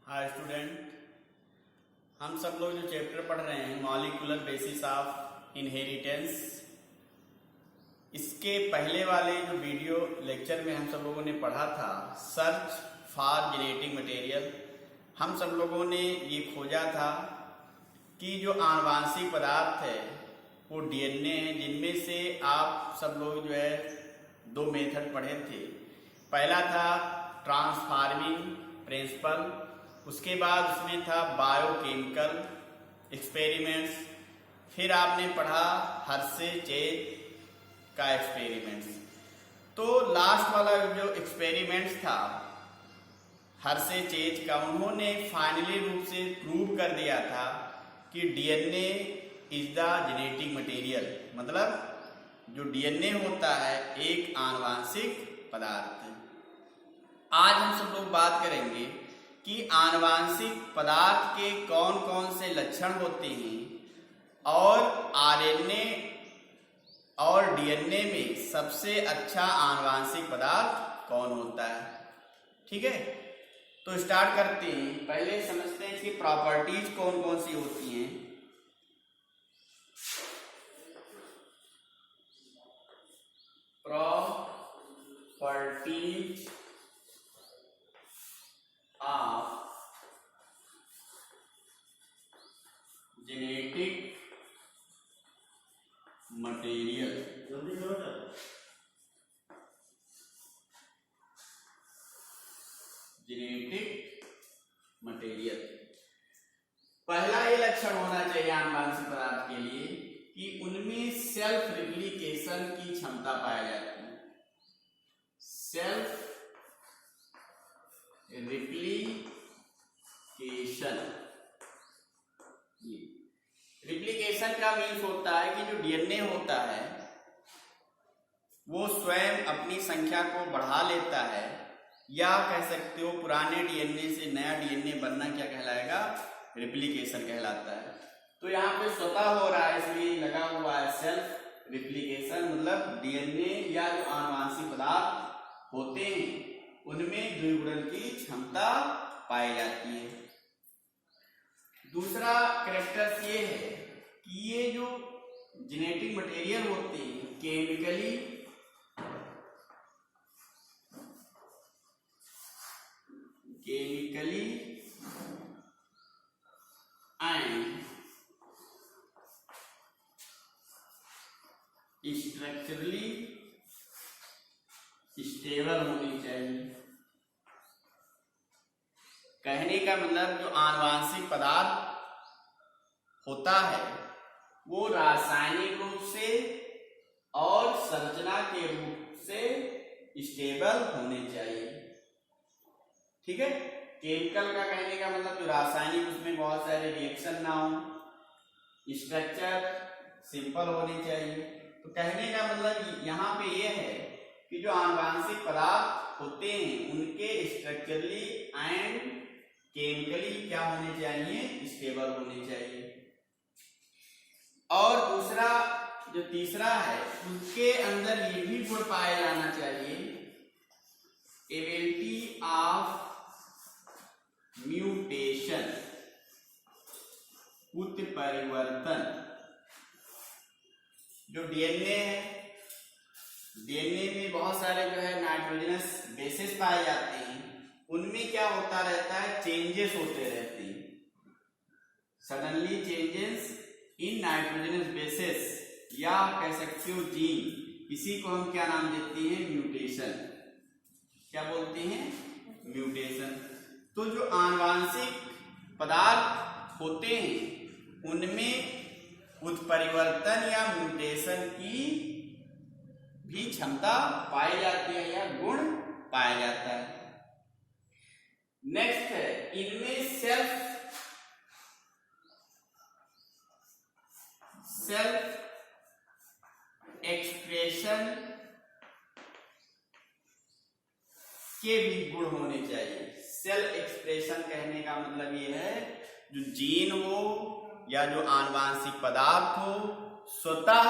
Hi student, हम सब लोग जो चैप्टर पढ़ रहे हैं मॉलिक्यूलर बेसिस ऑफ इनहेरिटेंस, इसके पहले वाले जो वीडियो लेक्चर में हम सब लोगों ने पढ़ा था सर्च फॉर जेनेटिक मटेरियल। हम सब लोगों ने ये खोजा था कि जो आनुवांशिक पदार्थ है वो डीएनए है, जिनमें से आप सब लोग जो है दो मेथड पढ़े थे। पहला था ट्रांसफार्मिंग प्रिंसिपल, उसके बाद उसमें था बायोकेमिकल एक्सपेरिमेंट्स, फिर आपने पढ़ा हर्शे चेज का एक्सपेरिमेंट्स। तो लास्ट वाला जो एक्सपेरिमेंट्स था हर्शे चेज का, उन्होंने फाइनली रूप से प्रूव कर दिया था कि DNA is the genetic material, मतलब जो डीएनए होता है एक आनुवांशिक पदार्थ है। आज हम सब लोग बात करेंगे कि आनुवांशिक पदार्थ के कौन कौन से लक्षण होते हैं और आरएनए और डीएनए में सबसे अच्छा आनुवांशिक पदार्थ कौन होता है। ठीक है, तो स्टार्ट करते हैं। पहले समझते हैं कि प्रॉपर्टीज कौन कौन सी होती हैं। Properties of genetic material. Genetic material, पहला ये लक्षण होना चाहिए आनुवांशिक पदार्थ के लिए कि उनमें सेल्फ रिप्लिकेशन की क्षमता पाई जाती है। सेल्फ रिप्लिकेशन, रिप्लिकेशन का मीन्स होता है कि जो डीएनए होता है वो स्वयं अपनी संख्या को बढ़ा लेता है, या कह सकते हो पुराने डीएनए से नया डीएनए बनना क्या कहलाएगा, रिप्लिकेशन कहलाता है। तो यहाँ पे स्वतः हो रहा है, इसलिए लगा हुआ है सेल्फ रिप्लिकेशन, मतलब डीएनए या जो आनुवांशिक पदार्थ होते हैं उनमें द्विगुणन की क्षमता पाई जाती है। दूसरा कैरेक्टर्स ये है कि ये जो जेनेटिक मटेरियल होते हैं केमिकली एंड स्ट्रक्चरली स्टेबल होनी चाहिए। कहने का मतलब जो आनुवांशिक पदार्थ होता है वो रासायनिक रूप से और संरचना के रूप से स्टेबल होने चाहिए। ठीक है, केमिकल का कहने का मतलब जो रासायनिक, उसमें बहुत सारे रिएक्शन ना हो, स्ट्रक्चर सिंपल होनी चाहिए। तो कहने का मतलब यहाँ पे ये है कि जो आनुवांशिक पदार्थ होते हैं उनके स्ट्रक्चरली एंड केमिकली क्या होने चाहिए, स्टेबल होने चाहिए। और दूसरा जो तीसरा है उसके अंदर ये भी गुण पाया जाना चाहिए, एबिलिटी ऑफ म्यूटेशन, उत्परिवर्तन। जो डीएनए है, डीएनए में बहुत सारे जो है नाइट्रोजनस बेसेस पाए जाते हैं, उनमें क्या होता रहता है, चेंजेस होते रहते हैं। Suddenly changes in nitrogenous bases, या कह सकते हो जीन, इसी को हम क्या नाम देते हैं, म्यूटेशन। क्या बोलते हैं, म्यूटेशन। तो जो आनुवांशिक पदार्थ होते हैं उनमें उत्परिवर्तन या म्यूटेशन की भी क्षमता पाई जाती है या गुण पाया जाता है। नेक्स्ट है, इनमें सेल्फ एक्सप्रेशन के भी गुण होने चाहिए। सेल्फ एक्सप्रेशन कहने का मतलब ये है जो जीन हो या जो आनुवांशिक पदार्थ हो स्वतः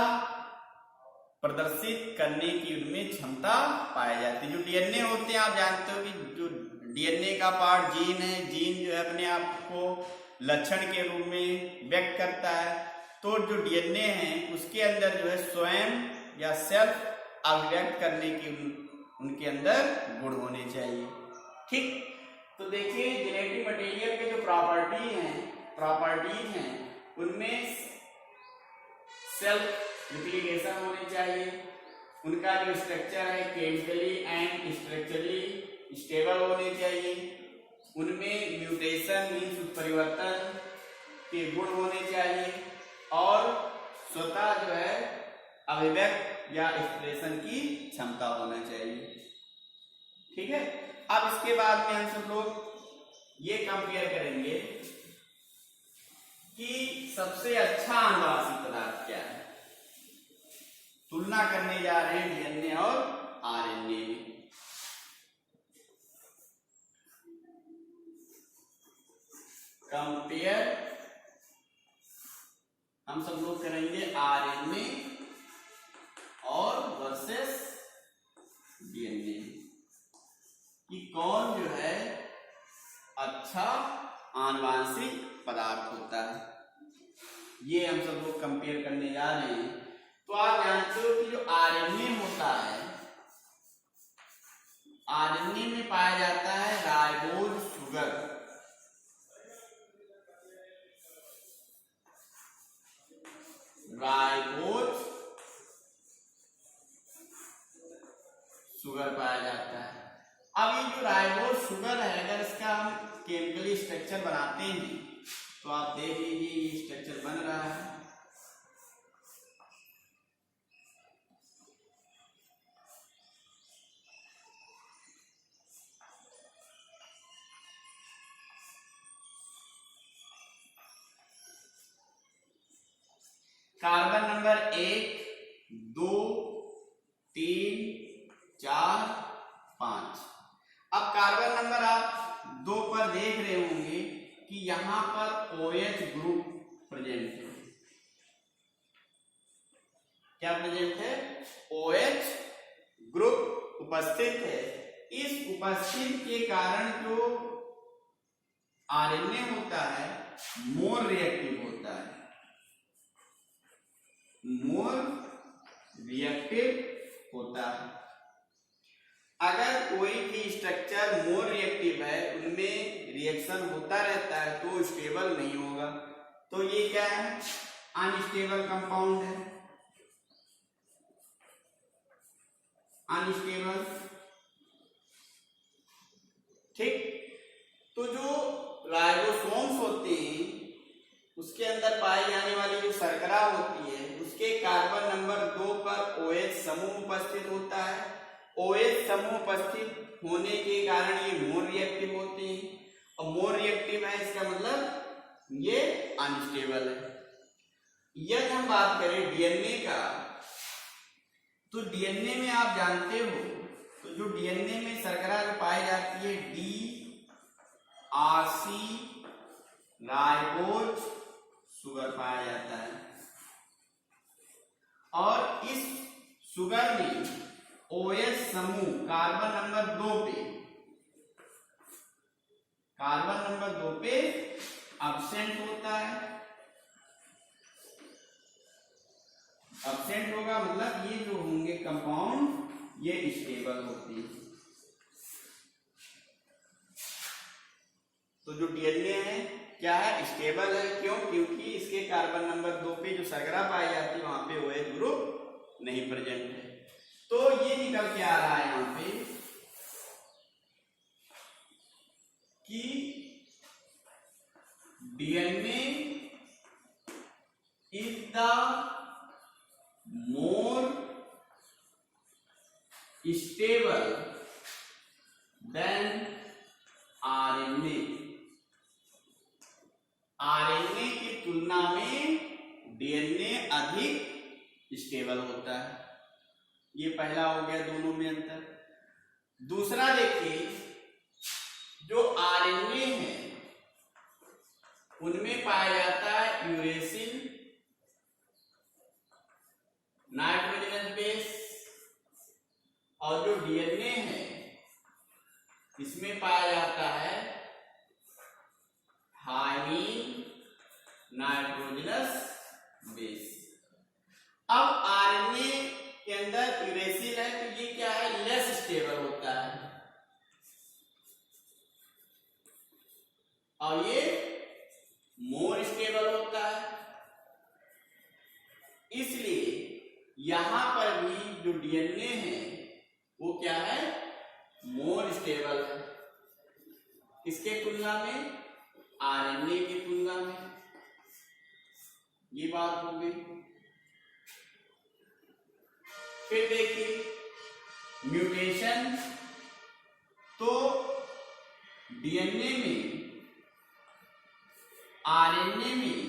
प्रदर्शित करने की उनमें क्षमता पाई जाती है। जो डीएनए होते हैं आप जानते हो कि जो डीएनए का पार्ट जीन है। जीन जो है अपने आप को लक्षण के रूप में व्यक्त करता है। तो जो डीएनए है उसके अंदर जो है स्वयं या सेल्फ अभिव्यक्त करने की उनके अंदर गुण होने चाहिए। ठीक, तो देखिए जेनेटिक मटेरियल के जो प्रॉपर्टीज हैं उनमें सेल्फ रिप्लिकेशन होने चाहिए। उनका जो स्ट्रक्चर है केमिकली एंड स्ट्रक्चरली स्टेबल होने चाहिए। उनमें म्यूटेशन मीन्स उत्परिवर्तन के गुण होने चाहिए और स्वतः जो है अभिव्यक्त या एक्सप्रेशन की क्षमता होना चाहिए। ठीक है, अब इसके बाद में हम सब लोग ये कंपेयर करेंगे कि सबसे अच्छा आनुवांशिक पदार्थ क्या है। तुलना करने जा रहे हैं डीएनए और आरएनए में। कंपेयर हम सब लोग करेंगे आरएनए और वर्सेस डीएनए कि कौन जो है अच्छा आनुवांशिक पदार्थ होता है। ये हम सब लोग कंपेयर करने जा रहे हैं। तो आप जानते हो कि जो आरएनए होता है, आरएनए में पाया जाता है राइबोज शुगर। राइबोज शुगर पाया जाता है। अब ये जो राइबोज शुगर है, अगर इसका हम केमिकली स्ट्रक्चर बनाते हैं तो आप देख लीजिए ये स्ट्रक्चर बन रहा है। Carbon number 1, 2, 3, 4, 5। अब कार्बन नंबर आप 2 पर देख रहे होंगे कि यहां पर OH ग्रुप प्रेजेंट है। क्या प्रेजेंट है? OH ग्रुप उपस्थित है। इस उपस्थित के कारण जो आरएनए होता है मोर रिएक्टिव होता है। मोर रिएक्टिव होता है। अगर कोई भी स्ट्रक्चर मोर रिएक्टिव है, उनमें रिएक्शन होता रहता है तो स्टेबल नहीं होगा। तो ये क्या है? अनस्टेबल कंपाउंड है। अनस्टेबल। ठीक, तो जो राइबोसोम्स होते हैं उसके अंदर पाई जाने वाली जो शर्करा होती है उसके कार्बन नंबर 2 पर OH समूह उपस्थित होता है। OH समूह उपस्थित होने के कारण ये मोर रिएक्टिव होते हैं और मोर रिएक्टिव है इसका मतलब ये अनस्टेबल है। यदि हम बात करें डीएनए का, तो डीएनए में आप जानते हो तो जो डीएनए में शर्करा जो पाई जाती है DRC राइबोज शुगर पाया जाता है और इस शुगर में OH समूह कार्बन नंबर 2 पे एब्सेंट होता है। एब्सेंट होगा मतलब ये जो होंगे कंपाउंड ये स्टेबल होते हैं। तो जो डीएनए है क्या है? स्टेबल है। क्यों? क्योंकि इसके कार्बन नंबर 2 पे जो शर्करा पाई जाती है वहां पे OH ग्रुप नहीं प्रेजेंट है। तो ये निकल के आ रहा है यहां पे कि DNA is the more stable then RNA. RNA की तुलना में डीएनए अधिक स्टेबल होता है। ये पहला हो गया दोनों में अंतर। दूसरा देखिए, जो आरएनए है उनमें पाया जाता है यूरेसिल नाइट्रोजनस बेस और जो डीएनए है इसमें पाया जाता है थायमीन नाइट्रोजनस बेस। अब आरएनए के अंदर यूरेसिल है तो ये क्या है, लेस स्टेबल होता है और ये मोर स्टेबल होता है। इसलिए यहां पर भी जो डीएनए है वो क्या है, मोर स्टेबल है इसके तुलना में, आरएनए की तुलना में। ये बात हो गई। फिर देखिए म्यूटेशन, तो डीएनए में आरएनए में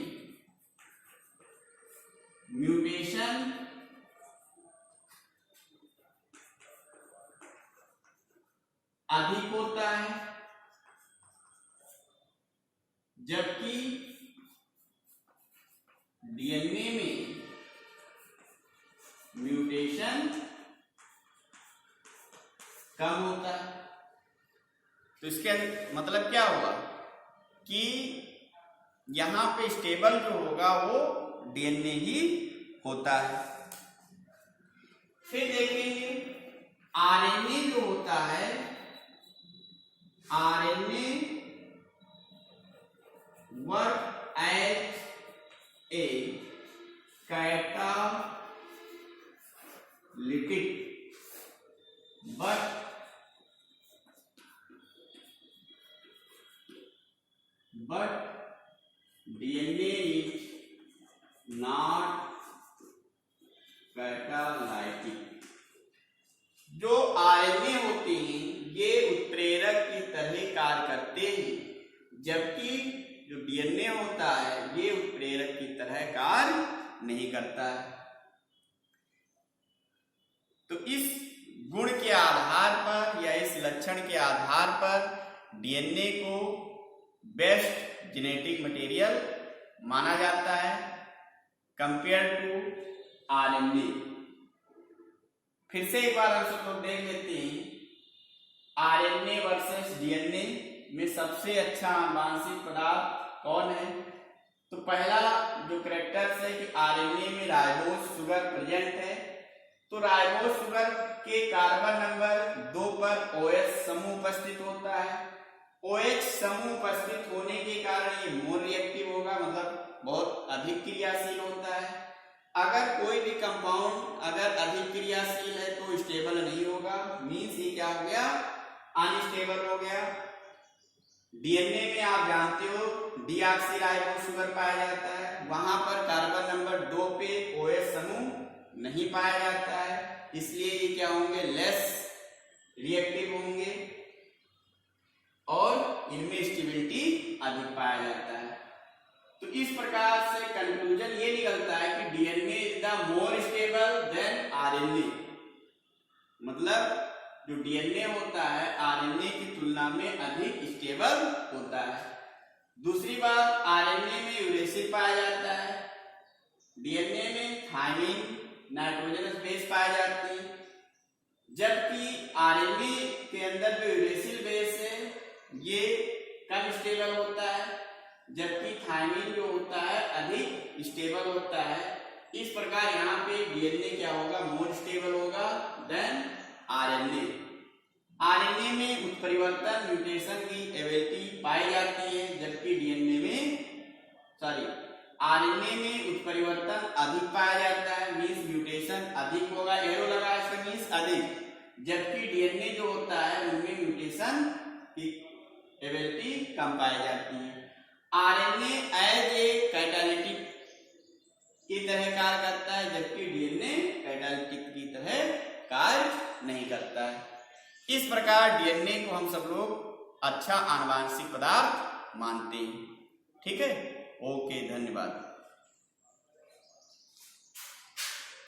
म्यूटेशन अधिक होता है, जबकि डीएनए में म्यूटेशन कम होता है। तो इसके मतलब क्या होगा कि यहां पे स्टेबल जो होगा वो डीएनए ही होता है। फिर देखेंगे आरएनए जो होता है, RNA work as a catalytic but DNA is not catalytic. जो आरएनए होते हैं ये उत्प्रेरक की तरह कार्य करते हैं, जबकि जो डीएनए होता है ये उत्प्रेरक की तरह कार्य नहीं करता है। तो इस गुण के आधार पर या इस लक्षण के आधार पर डीएनए को बेस्ट जेनेटिक मटेरियल माना जाता है कंपेयर टू आरएनए। फिर से एक बार हम सब लोग देख लेते हैं आरएनए वर्सेस डीएनए में सबसे अच्छा आनुवांशिक पदार्थ कौन है। तो पहला जो कैरेक्टर्स है कि आरएनए में राइबोज शुगर प्रेजेंट है, तो राइबोज शुगर के कार्बन नंबर 2 पर OH समूह उपस्थित होता है। OH समूह उपस्थित होने के कारण ये मोर रिएक्टिव होगा, मतलब बहुत अधिक क्रियाशील होता है। अगर कोई भी कंपाउंड अगर अधिक क्रियाशील है तो स्टेबल नहीं होगा, मीन्स ये क्या हो गया, अनस्टेबल हो गया। डीएनए में आप जानते हो डीऑक्सीराइबोज शुगर पाया जाता है, वहां पर कार्बन नंबर 2 पे OH समूह नहीं पाया जाता है, इसलिए ये क्या होंगे, लेस रिएक्टिव होंगे और इनमें स्टेबिलिटी अधिक पाया जाता है। तो इस प्रकार से कंक्लूजन ये निकलता है कि DNA is the more stable then RNA, मतलब जो डीएनए होता है आरएनए की तुलना में अधिक स्टेबल होता है। दूसरी बात, आरएनए में यूरेसिल पाया जाता है, डीएनए में थायमीन नाइट्रोजनस बेस पाई जाती है, जबकि आरएनए के अंदर जो यूरेसिल बेस है ये कम स्टेबल होता है, जबकि थायमीन जो होता है अधिक स्टेबल होता है। इस प्रकार यहाँ पे डीएनए क्या होगा, मोर स्टेबल होगा देन आरएनए। आरएनए में उत्परिवर्तन म्यूटेशन की एबिलिटी पाई जाती है, जबकि डीएनए में आरएनए में उत्परिवर्तन अधिक पाया जाता है, मीन्स म्यूटेशन अधिक होगा, एरो लगा इसका मीन्स अधिक, जबकि डीएनए जो होता है उनमें म्यूटेशन की एबिलिटी कम पाई जाती है। आरएनए एज ए कैटालिटिक की तरह कार्य करता है, जबकि डीएनए कैटालिटिक की तरह कार्य नहीं करता है। इस प्रकार डीएनए को हम सब लोग अच्छा आनुवांशिक पदार्थ मानते हैं। ठीक है, ओके, धन्यवाद।